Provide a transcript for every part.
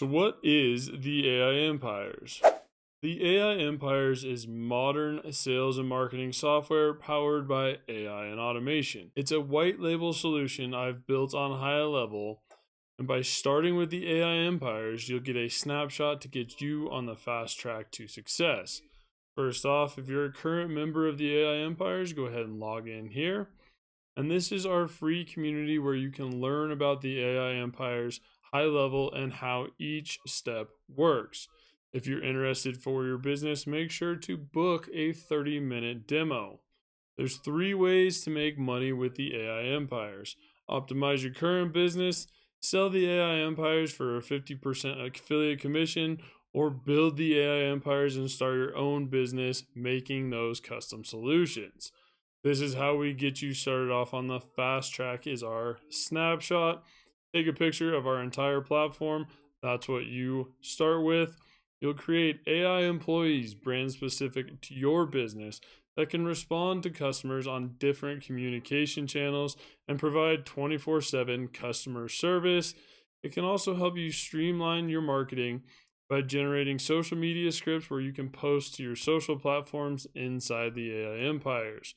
So what is the AI Empires? The AI Empires is modern sales and marketing software powered by AI and automation. It's a white label solution I've built on HighLevel, and by starting with the AI Empires, you'll get a snapshot to get you on the fast track to success. First off, if you're a current member of the AI Empires, go ahead and log in here. And this is our free community where you can learn about the AI Empires high level and how each step works. If you're interested for your business, make sure to book a 30-minute demo. There's 3 ways to make money with the AI Empires. Optimize your current business, sell the AI Empires for a 50% affiliate commission, or build the AI Empires and start your own business making those custom solutions. This is how we get you started off on the fast track is our snapshot. Take a picture of our entire platform. That's what you start with. You'll create AI employees brand specific to your business that can respond to customers on different communication channels and provide 24/7 customer service. It can also help you streamline your marketing by generating social media scripts where you can post to your social platforms inside the AI Empires.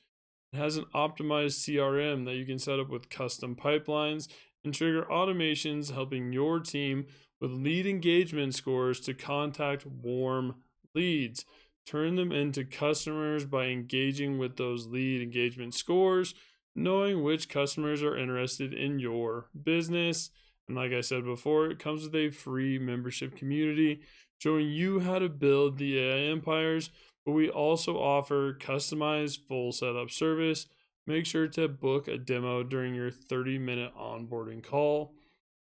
It has an optimized CRM that you can set up with custom pipelines and trigger automations, helping your team with lead engagement scores to contact warm leads. Turn them into customers by engaging with those lead engagement scores, knowing which customers are interested in your business. And like I said before, it comes with a free membership community showing you how to build the AI Empires, but we also offer customized full setup service. Make sure to book a demo during your 30-minute onboarding call.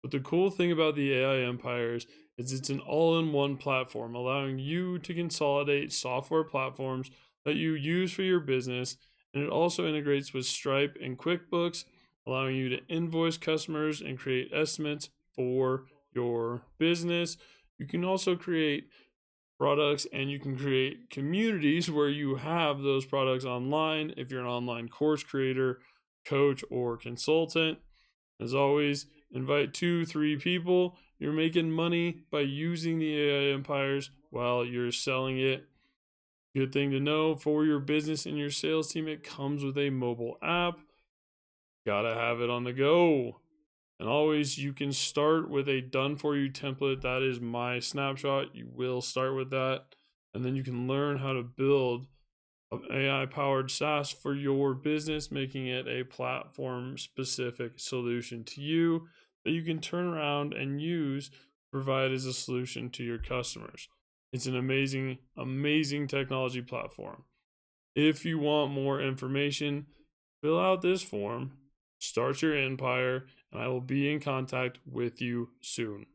But the cool thing about the AI Empires is it's an all-in-one platform, allowing you to consolidate software platforms that you use for your business. And it also integrates with Stripe and QuickBooks, allowing you to invoice customers and create estimates for your business. You can also create products and you can create communities where you have those products online if you're an online course creator, coach, or consultant. As always, invite 2-3 people. You're making money by using the AI Empires while you're selling it. Good thing to know for your business and your sales team, it comes with a mobile app. Gotta have it on the go. And always, you can start with a done for you template. That is my snapshot. You will start with that. And then you can learn how to build an AI powered SaaS for your business, making it a platform specific solution to you that you can turn around and use to provide as a solution to your customers. It's an amazing, amazing technology platform. If you want more information, fill out this form, start your empire, and I will be in contact with you soon.